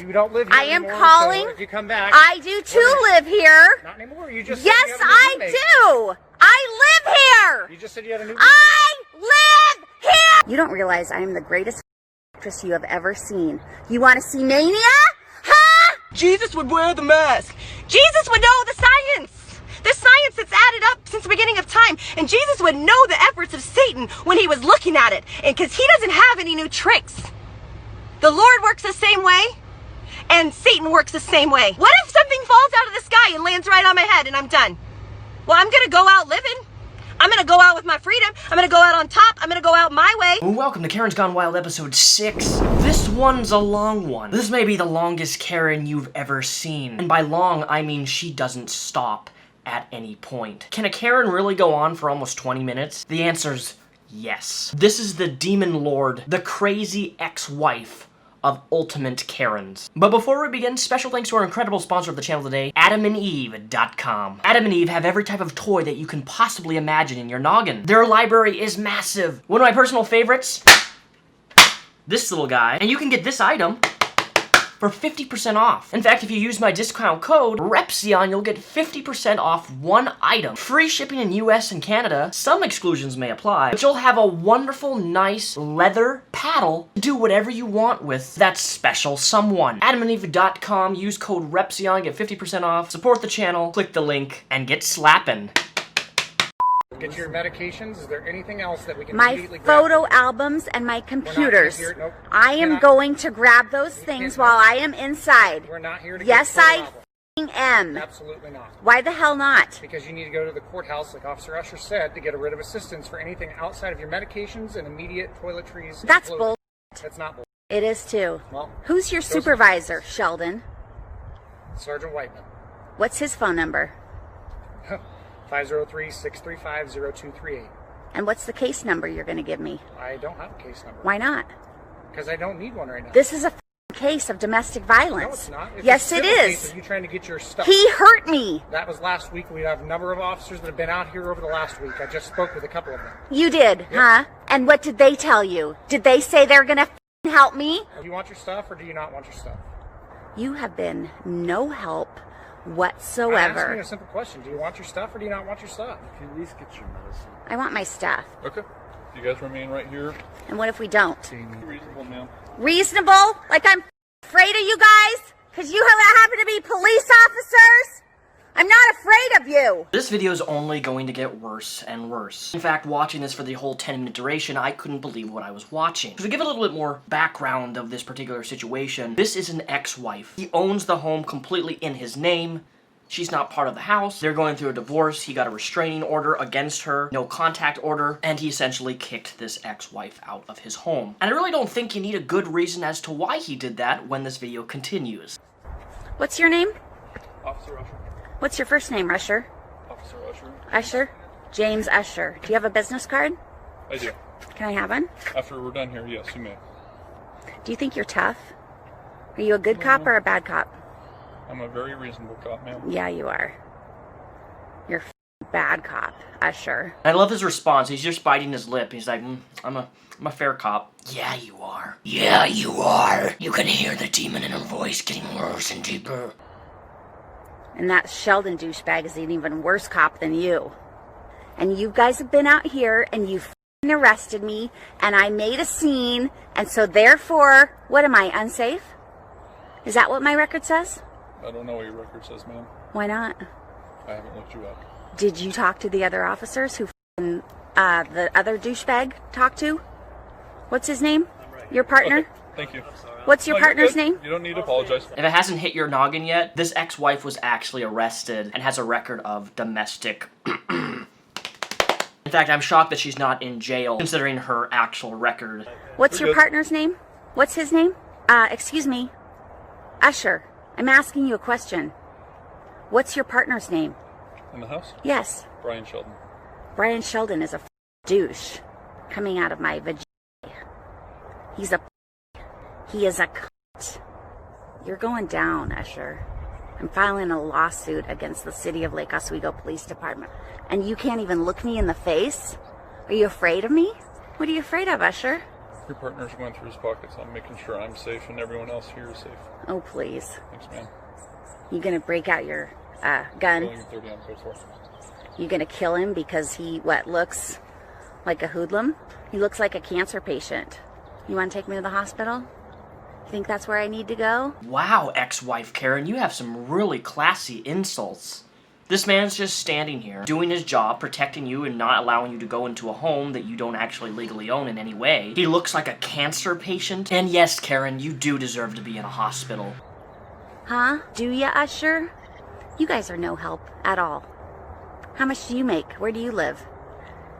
You don't live here I am anymore, calling. So if you come back, I do too live here. Not anymore. You just Yes, said you have a new I roommate. do. I live here. You just said you had a new. I live here. You don't realize I am the greatest actress you have ever seen. You want to see Mania? Huh? Jesus would wear the mask. Jesus would know the science. The science that's added up since the beginning of time. And Jesus would know the efforts of Satan when he was looking at it. And because he doesn't have any new tricks. The Lord works the same way. And Satan works the same way. What if something falls out of the sky and lands right on my head and I'm done? Well, I'm going to go out living. I'm going to go out with my freedom. I'm going to go out on top. I'm going to go out my way. Well, welcome to Karen's Gone Wild episode 6. This one's a long one. This may be the longest Karen you've ever seen. And by long, I mean she doesn't stop at any point. Can a Karen really go on for almost 20 minutes? The answer's yes. This is the demon lord, the crazy ex-wife of ultimate Karens. But before we begin, special thanks to our incredible sponsor of the channel today, AdamandEve.com. Adam and Eve have every type of toy that you can possibly imagine in your noggin. Their library is massive. One of my personal favorites, this little guy. And you can get this item for 50% off. In fact, if you use my discount code, Repzion, you'll get 50% off one item. Free shipping in US and Canada. Some exclusions may apply, but you'll have a wonderful, nice leather paddle to do whatever you want with that special someone. AdamandEve.com, use code Repzion, get 50% off, support the channel, click the link, and get slapping. Get your medications. Is there anything else that we can My immediately grab? photo albums and my computers. Here, nope. I am going to grab those things while I am inside. We're not here to Yes, get I album. am. Absolutely not. Why the hell not? Because you need to go to the courthouse, like Officer Usher said, to get a writ of assistance for anything outside of your medications and immediate toiletries. and That's clothing. bull. That's not bull. It is too. Well, who's your supervisor, Sheldon? Sergeant Whiteman. What's his phone number? 503-635-0238. And what's the case number you're going to give me? I don't have a case number. Why not? Because I don't need one right now. This is a case of domestic violence. No, it's not. It's yes, a it civil case is. of you trying to get your stuff. He hurt me. That was last week. We have a number of officers that have been out here over the last week. I just spoke with a couple of them. You did, Yep. huh? And what did they tell you? Did they say they're going to help me? Do you want your stuff or do you not want your stuff? You have been no help I'm whatsoever. asking you a simple question. Do you want your stuff or do you not want your stuff? You can at least get your medicine. I want my stuff. Okay. You guys remain right here. And what if we don't? Reasonable, ma'am. Reasonable? Like I'm afraid of you guys? Because you happen to be police officers? I'm not afraid of you. This video is only going to get worse and worse. In fact, watching this for the whole 10-minute duration, I couldn't believe what I was watching. To give a little bit more background of this particular situation, this is an ex-wife. He owns the home completely in his name. She's not part of the house. They're going through a divorce. He got a restraining order against her, no contact order, and he essentially kicked this ex-wife out of his home. And I really don't think you need a good reason as to why he did that when this video continues. What's your name? Officer Usher. What's your first name, Usher? Officer Usher. Usher? James Usher. Do you have a business card? I do. Can I have one? After we're done here, yes, you may. Do you think you're tough? Are you a good cop or a bad cop? I'm a very reasonable cop, ma'am. Yeah, you are. You're a bad cop, Usher. I love his response. He's just biting his lip. He's like, I'm a fair cop. Yeah, you are. Yeah, you are. You can hear the demon in her voice getting worse and deeper. And that Sheldon douchebag is an even worse cop than you. And you guys have been out here and you arrested me and I made a scene and so therefore, what am I, unsafe? Is that what my record says? I don't know what your record says, ma'am. Why not? I haven't looked you up. Did you talk to the other officers who the other douchebag talked to? What's his name? Your partner? Okay, thank you. What's your No, you're partner's good. name? You don't need to apologize. If it hasn't hit your noggin yet, this ex-wife was actually arrested and has a record of domestic. In fact, I'm shocked that she's not in jail, considering her actual record. What's We're your good. partner's name? What's his name? Excuse me. Usher, I'm asking you a question. What's your partner's name? In the house? Yes. Brian Sheldon. Brian Sheldon is a douche coming out of my vagina. He is a cunt. You're going down, Usher. I'm filing a lawsuit against the city of Lake Oswego Police Department. And you can't even look me in the face? Are you afraid of me? What are you afraid of, Usher? Your partner's going through his pockets. I'm making sure I'm safe and everyone else here is safe. Oh, please. Thanks, ma'am. You gonna break out your gun? Going 30 on code 4. You gonna kill him because he, looks like a hoodlum? He looks like a cancer patient. You wanna take me to the hospital? You think that's where I need to go? Wow, ex-wife Karen, you have some really classy insults. This man's just standing here, doing his job, protecting you and not allowing you to go into a home that you don't actually legally own in any way. He looks like a cancer patient. And yes, Karen, you do deserve to be in a hospital. Huh? Do ya, Usher? You guys are no help at all. How much do you make? Where do you live?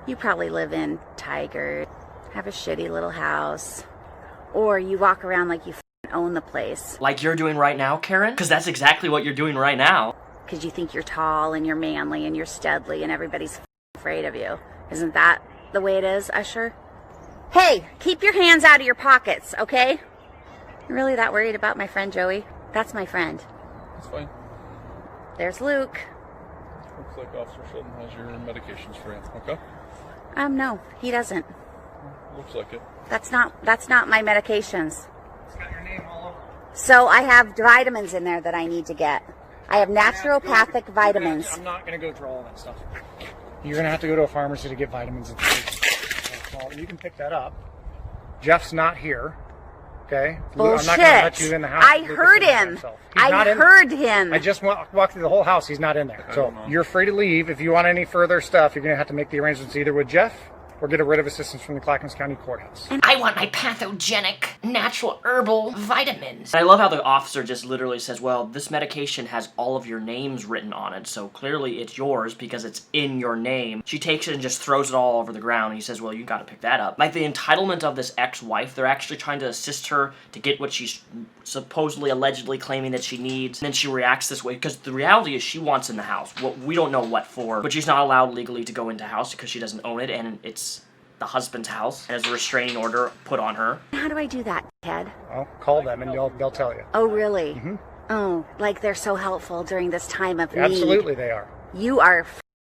You probably live in Tiger, have a shitty little house, or you walk around like you own the place. Like you're doing right now, Karen? Because that's exactly what you're doing right now. Because you think you're tall and you're manly and you're steadly and everybody's afraid of you. Isn't that the way it is, Usher? Hey, keep your hands out of your pockets, okay? You really that worried about my friend Joey? That's my friend. That's fine. There's Luke. Looks like Officer Sheldon has your medications for you. Okay? No, he doesn't. Looks like it. That's not my medications. It's got your name all over. So I have vitamins in there that I need to get. I have naturopathic vitamins. I'm not going to go through all that stuff. You're going to have to go to a pharmacy to get vitamins and things. You can pick that up. Jeff's not here. Okay? Bullshit. I'm not going to let you in the house. I heard him. I heard him. I just walked through the whole house. He's not in there. So you're free to leave. If you want any further stuff, you're going to have to make the arrangements either with Jeff or get a writ of assistance from the Clackamas County Courthouse. I want my pathogenic, natural herbal vitamins. I love how the officer just literally says, well, this medication has all of your names written on it, so clearly it's yours because it's in your name. She takes it and just throws it all over the ground, and he says, well, you gotta pick that up. Like the entitlement of this ex-wife, they're actually trying to assist her to get what she's supposedly, allegedly claiming that she needs, and then she reacts this way, because the reality is she wants in the house. Well, we don't know what for, but she's not allowed legally to go into the house because she doesn't own it, and it's the husband's house, and has a restraining order put on her. How do I do that, Ted? I'll call them and they'll tell you. Oh, really? Mm-hmm. Oh, like they're so helpful during this time of need. Absolutely they are. You are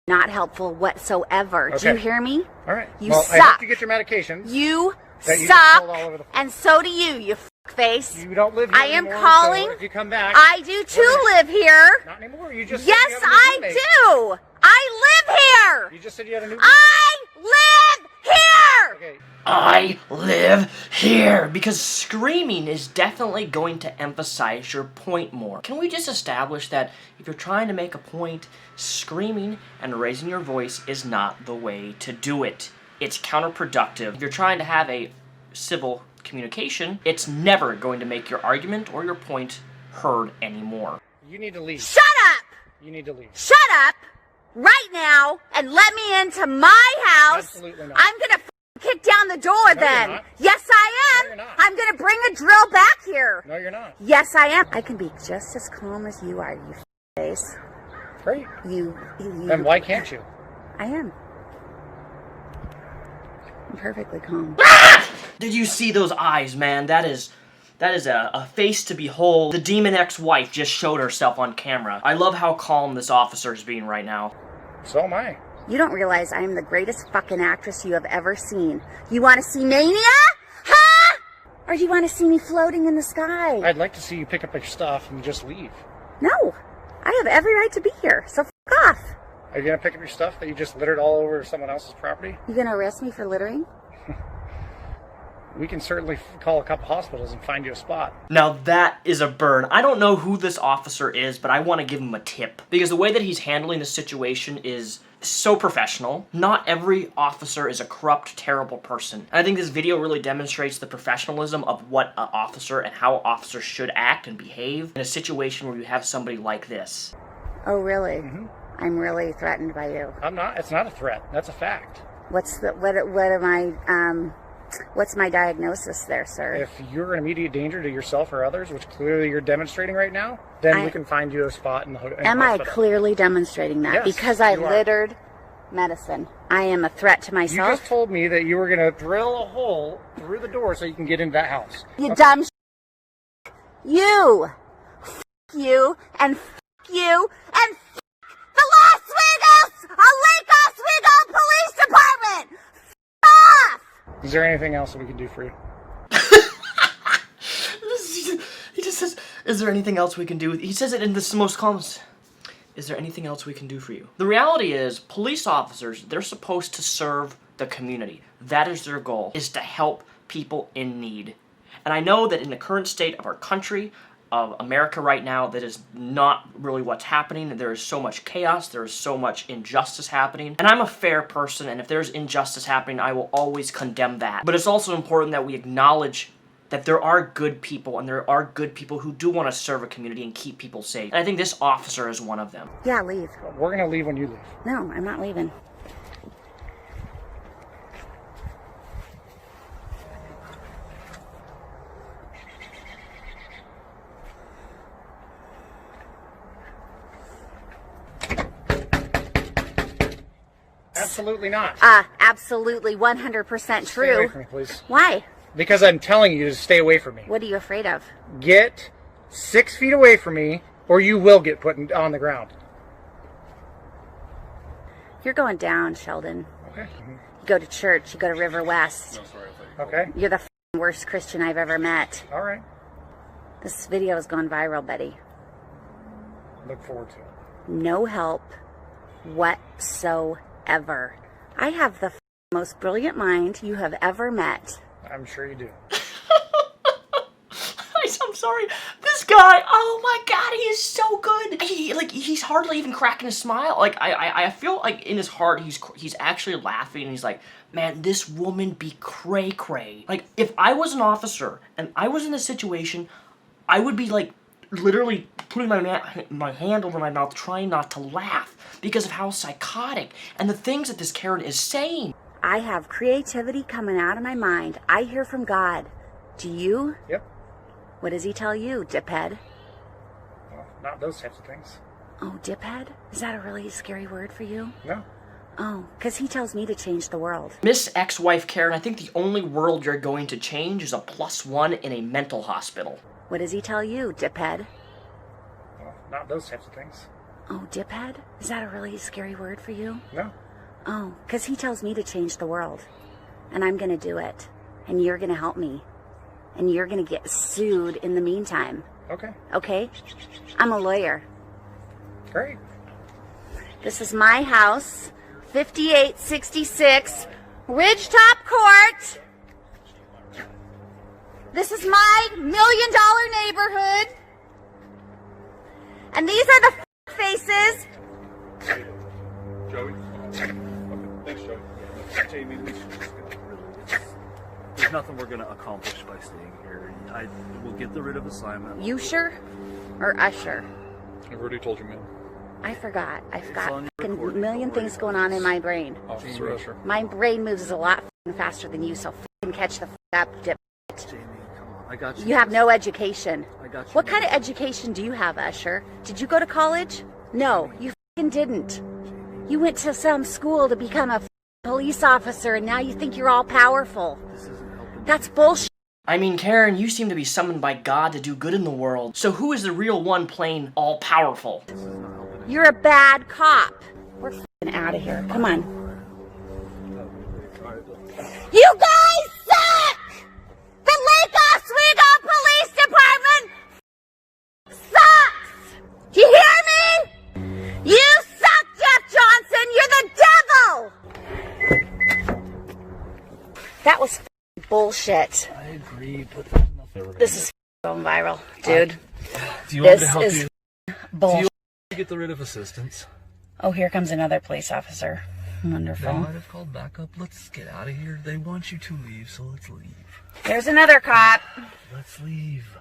not helpful whatsoever. Okay. Do you hear me? All right. You well, suck. I hope you get your medications. You that you suck, all over the and so do you face. You don't live here I am anymore, calling. So if you come back, I do too live here. Not anymore. You just Yes, said you have a new I roommate. do. I live here. You just said you had a new. I live here. Okay. I live here! Because screaming is definitely going to emphasize your point more. Can we just establish that if you're trying to make a point, screaming and raising your voice is not the way to do it. It's counterproductive. If you're trying to have a civil communication, it's never going to make your argument or your point heard anymore. You need to leave. Shut up. You need to leave. Shut up right now and let me into my house. Absolutely not. I'm gonna kick down the door then. You're not. Yes, I No, am. you're not. I'm gonna bring a drill back here. No, you're not. Yes, I am. I can be just as calm as you are, you face. Great. You. Then why can't you? I am. I'm perfectly calm. Did you see those eyes, man? That is a face to behold. The demon ex-wife just showed herself on camera. I love how calm this officer is being right now. So am I. You don't realize I am the greatest fucking actress you have ever seen. You want to see Mania? Huh? Or do you want to see me floating in the sky? I'd like to see you pick up your stuff and just leave. No. I have every right to be here, so f*** off. Are you going to pick up your stuff that you just littered all over someone else's property? You gonna arrest me for littering? We can certainly call a couple hospitals and find you a spot. Now that is a burn. I don't know who this officer is, but I want to give him a tip. Because the way that he's handling the situation is so professional. Not every officer is a corrupt, terrible person. And I think this video really demonstrates the professionalism of what an officer and how officers should act and behave in a situation where you have somebody like this. Oh, really? Mm-hmm. I'm really threatened by you. I'm not. It's not a threat. That's a fact. What's my diagnosis there, sir? If you're in immediate danger to yourself or others, which clearly you're demonstrating right now, then we can find you a spot in the hospital. Am I clearly demonstrating that? Yes, because I you are. littered medicine. I am a threat to You myself. just told me that you were going to drill a hole through the door so you can get into that house. You dumb You! F*** you, and f*** you, and f*** the Las Vegas, Lake Oswego Police Department! F*** off! Is there anything else that we can do for you? He just says, is there anything else we can do? He says it in the most calm. Is there anything else we can do for you? The reality is, police officers, they're supposed to serve the community. That is their goal, is to help people in need. And I know that in the current state of our country, of America right now, that is not really what's happening. There is so much chaos, there is so much injustice happening. And I'm a fair person, and if there's injustice happening, I will always condemn that. But it's also important that we acknowledge that there are good people, and there are good people who do want to serve a community and keep people safe. And I think this officer is one of them. Yeah, leave. We're going to leave when you leave. No, I'm not leaving. Absolutely not. Absolutely 100% Stay away true. from me, please. Why? Because I'm telling you to stay away from me. What are you afraid of? Get 6 feet away from me, or you will get put on the ground. You're going down, Sheldon. Okay. You go to church, you go to River West. Okay. You're the worst Christian I've ever met. All right. This video has gone viral, Betty. Look forward to it. No help whatsoever. I have the most brilliant mind you have ever met. I'm sure you do. I'm sorry. This guy, oh my god, he is so good. He's hardly even cracking a smile. Like, I feel like in his heart, he's actually laughing, and he's like, man, this woman be cray-cray. Like, if I was an officer, and I was in this situation, I would be like, literally putting my hand over my mouth, trying not to laugh, because of how psychotic, and the things that this Karen is saying. I have creativity coming out of my mind. I hear from God. Do you? Yep. What does he tell you, diphead? Well, not those types of things. Oh, diphead? Is that a really scary word for you? No. Oh, because he tells me to change the world. Miss Ex-Wife Karen, I think the only world you're going to change is a +1 in a mental hospital. What does he tell you, diphead? Well, not those types of things. Oh, diphead? Is that a really scary word for you? No. Oh, because he tells me to change the world. And I'm going to do it. And you're going to help me. And you're going to get sued in the meantime. Okay. Okay? I'm a lawyer. Great. This is my house, 5866 Ridgetop Court. This is my $1 million neighborhood. And these are the faces. Joey? Okay, thanks, Joey. Jamie, we should just go. There's nothing we're going to accomplish by staying here. I will get the writ of assignment. You sure? Or Usher? I've already told you, man. I forgot. I've got on a your recording, million don't worry things about going it. on in my brain. Officer Usher. My brain moves a lot faster than you, so catch the up, dip. Jamie, come on. I got you. You have no education. I got you. What kind of education do you have, Usher? Did you go to college? No, you didn't. You went to some school to become a police officer, and now you think you're all powerful. This isn't helping. That's bullshit. I mean, Karen, you seem to be summoned by God to do good in the world. So who is the real one playing all-powerful? You're a bad cop. We're out of here. Come on. You guys suck! The Lake Oswego Police Department sucks! Do you hear me? You suck, Jeff Johnson! You're the devil! That was bullshit. I agree, but there's nothing. This is going viral, dude. Do you want me This to help is you? bullshit. Get the writ of assistance? Oh, here comes another police officer. They Wonderful. might have called backup. Let's get out of here. They want you to leave, so let's leave. There's another cop. Let's leave.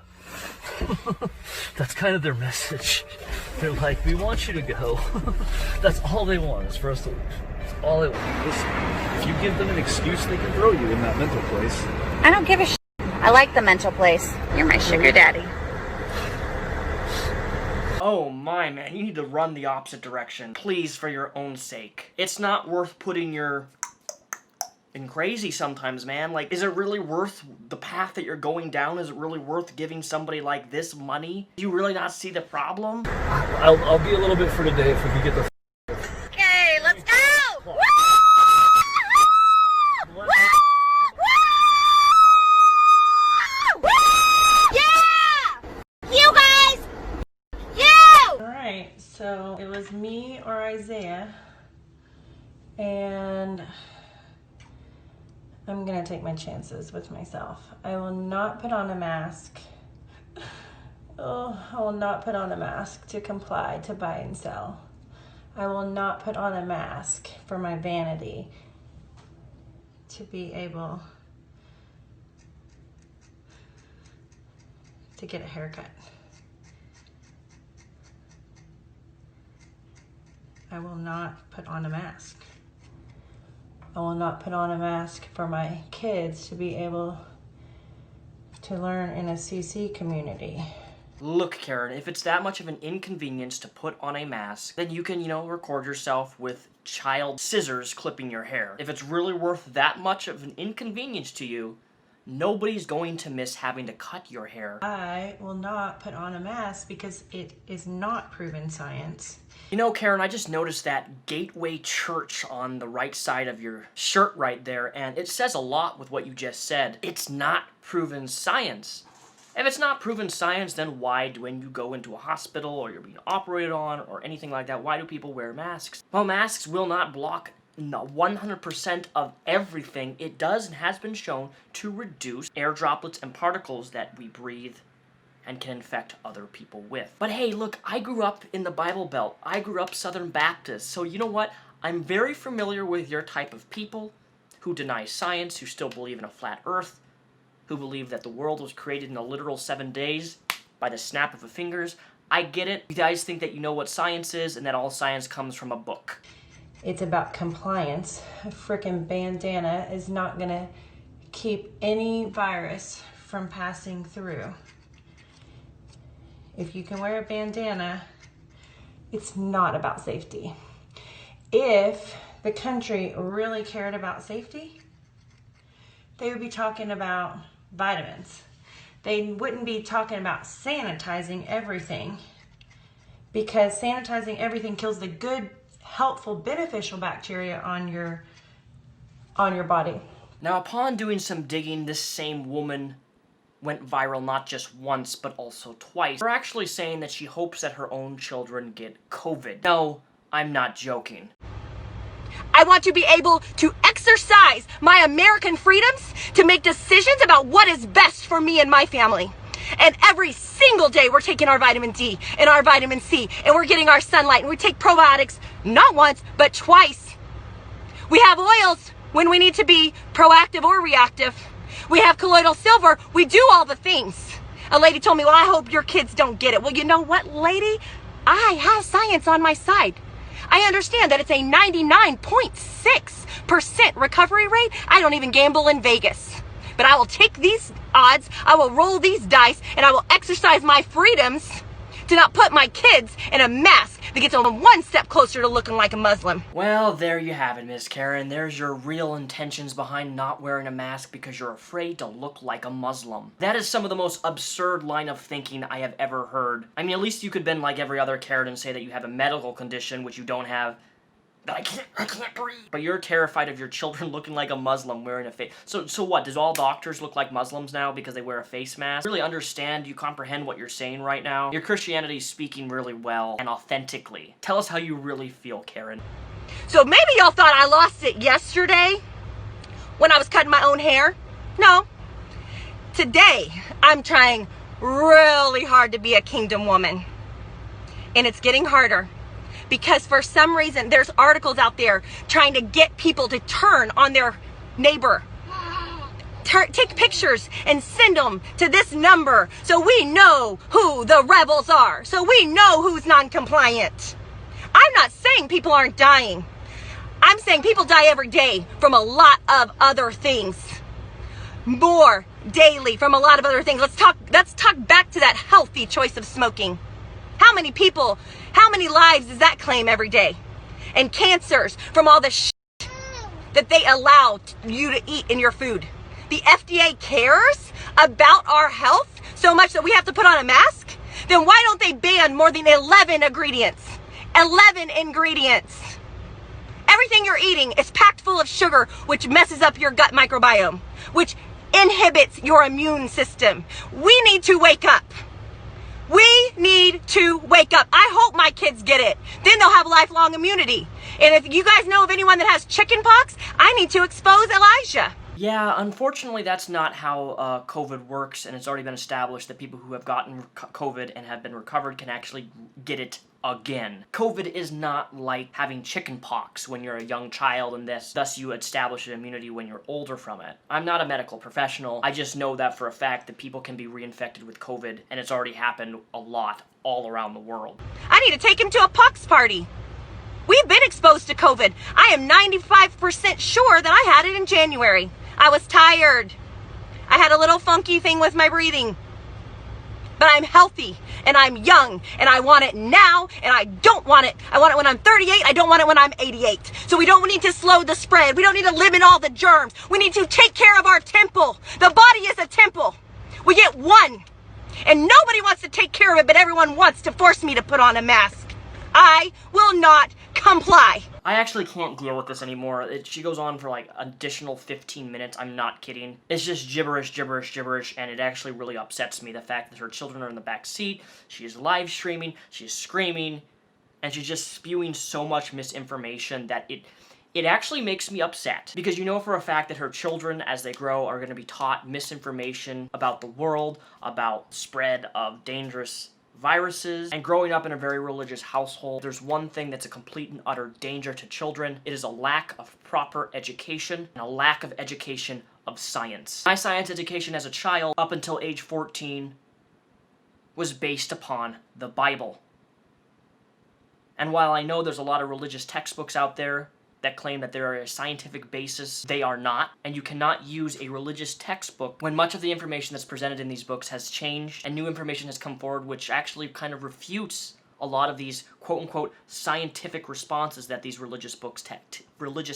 That's kind of their message. They're like, we want you to go. That's all they want, is for us to leave. That's all they want. Listen, if you give them an excuse, they can throw you in that mental place. I don't give a shit. I like the mental place. You're my sugar daddy. Oh my, man, you need to run the opposite direction. Please, for your own sake. It's not worth putting your in crazy sometimes, man. Like, is it really worth the path that you're going down? Is it really worth giving somebody like this money? Do you really not see the problem? I'll be a little bit for today if we can get the... Okay, let's go! Woo! Woo! Woo! right, so it was me or Isaiah, and I'm gonna take my chances with myself. I will not put on a mask. Oh, I will not put on a mask to comply to buy and sell. I will not put on a mask for my vanity to be able to get a haircut. I will not put on a mask. I will not put on a mask for my kids to be able to learn in a CC community. Look, Karen, if it's that much of an inconvenience to put on a mask, then you can, record yourself with child scissors clipping your hair. If it's really worth that much of an inconvenience to you, nobody's going to miss having to cut your hair. I will not put on a mask because it is not proven science. Karen, I just noticed that Gateway Church on the right side of your shirt right there, and it says a lot with what you just said. It's not proven science. If it's not proven science, then why, when you go into a hospital or you're being operated on or anything like that, why do people wear masks? Well, masks will not block 100% of everything. It does and has been shown to reduce air droplets and particles that we breathe and can infect other people with. But hey, look, I grew up in the Bible Belt. I grew up Southern Baptist. So you know what? I'm very familiar with your type of people who deny science, who still believe in a flat earth, who believe that the world was created in a literal 7 days by the snap of a fingers. I get it. You guys think that you know what science is and that all science comes from a book. It's about compliance. A frickin' bandana is not gonna keep any virus from passing through. If you can wear a bandana, it's not about safety. If the country really cared about safety, they would be talking about vitamins. They wouldn't be talking about sanitizing everything, because sanitizing everything kills the good, helpful, beneficial bacteria on your body. Now, upon doing some digging, this same woman went viral not just once, but also twice. They're actually saying that she hopes that her own children get COVID. No, I'm not joking. I want to be able to exercise my American freedoms to make decisions about what is best for me and my family. And every single day we're taking our vitamin D and our vitamin C, and we're getting our sunlight, and we take probiotics not once, but twice. We have oils when we need to be proactive or reactive. We have colloidal silver. We do all the things. A lady told me, well, I hope your kids don't get it. Well, you know what, lady? I have science on my side. I understand that it's a 99.6% recovery rate. I don't even gamble in Vegas. But I will take these odds, I will roll these dice, and I will exercise my freedoms to not put my kids in a mask that gets them one step closer to looking like a Muslim. Well, there you have it, Miss Karen. There's your real intentions behind not wearing a mask because you're afraid to look like a Muslim. That is some of the most absurd line of thinking I have ever heard. I mean, at least you could bend like every other Karen and say that you have a medical condition, which you don't have. But I can't breathe. But you're terrified of your children looking like a Muslim wearing a face. So what? Does all doctors look like Muslims now because they wear a face mask? Really understand, you comprehend what you're saying right now? Your Christianity is speaking really well and authentically. Tell us how you really feel, Karen. So maybe y'all thought I lost it yesterday when I was cutting my own hair. No. Today, I'm trying really hard to be a kingdom woman. And it's getting harder. Because for some reason, there's articles out there trying to get people to turn on their neighbor. Take pictures and send them to this number so we know who the rebels are. So we know who's non-compliant. I'm not saying people aren't dying. I'm saying people die every day from a lot of other things. More daily from a lot of other things. Let's talk back to that healthy choice of smoking. How many people, how many lives does that claim every day? And cancers from all the shit that they allow you to eat in your food. The FDA cares about our health so much that we have to put on a mask? Then why don't they ban more than 11 ingredients? 11 ingredients. Everything you're eating is packed full of sugar, which messes up your gut microbiome, which inhibits your immune system. We need to wake up. We need to wake up. I hope my my kids get it. Then they'll have lifelong immunity. And if you guys know of anyone that has chicken pox, I need to expose Elijah. Yeah, unfortunately that's not how COVID works, and it's already been established that people who have gotten COVID and have been recovered can actually get it again. COVID is not like having chicken pox when you're a young child and thus you establish an immunity when you're older from it. I'm not a medical professional. I just know that for a fact that people can be reinfected with COVID, and it's already happened a lot all around the world. I need to take him to a pox party. We've been exposed to COVID. I am 95% sure that I had it in January. I was tired. I had a little funky thing with my breathing. But I'm healthy, and I'm young, and I want it now, and I don't want it. I want it when I'm 38. I don't want it when I'm 88. So we don't need to slow the spread. We don't need to limit all the germs. We need to take care of our temple. The body is a temple. We get one. And nobody wants to take care of it, but everyone wants to force me to put on a mask. I will not comply. I actually can't deal with this anymore. She goes on for like additional 15 minutes. I'm not kidding. It's just gibberish, gibberish, gibberish, and it actually really upsets me. The fact that her children are in the back seat, she is live streaming, she's screaming, and she's just spewing so much misinformation that it actually makes me upset. Because you know for a fact that her children, as they grow, are going to be taught misinformation about the world, about spread of dangerous viruses, and growing up in a very religious household, there's one thing that's a complete and utter danger to children. It is a lack of proper education and a lack of education of science. My science education as a child, up until age 14, was based upon the Bible. And while I know there's a lot of religious textbooks out there that claim that there are a scientific basis, they are not, and you cannot use a religious textbook when much of the information that's presented in these books has changed and new information has come forward which actually kind of refutes a lot of these quote-unquote scientific responses that these religious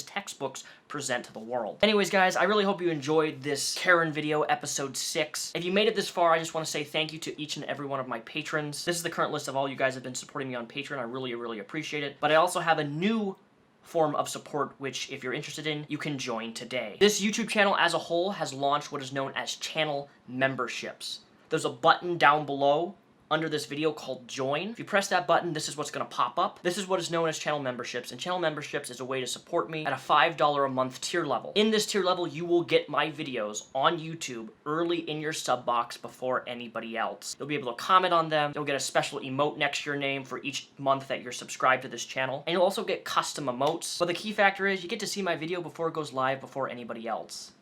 textbooks present to the world. Anyways guys, I really hope you enjoyed this Karen video, episode 6. If you made it this far, I just want to say thank you to each and every one of my patrons. This is the current list of all you guys have been supporting me on Patreon. I really, really appreciate it. But I also have a new form of support which, if you're interested in, you can join today. This YouTube channel as a whole has launched what is known as channel memberships. There's a button down below under this video called Join. If you press that button, this is what's going to pop up. This is what is known as channel memberships, and channel memberships is a way to support me at a $5 a month tier level. In this tier level, you will get my videos on YouTube early in your sub box before anybody else. You'll be able to comment on them, you'll get a special emote next to your name for each month that you're subscribed to this channel, and you'll also get custom emotes. But the key factor is you get to see my video before it goes live before anybody else.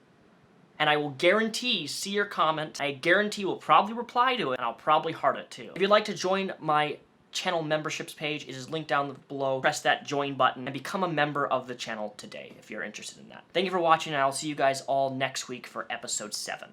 And I will guarantee see your comment. I guarantee will probably reply to it, and I'll probably heart it too. If you'd like to join my channel memberships page, it is linked down below. Press that join button and become a member of the channel today if you're interested in that. Thank you for watching, and I'll see you guys all next week for episode 7.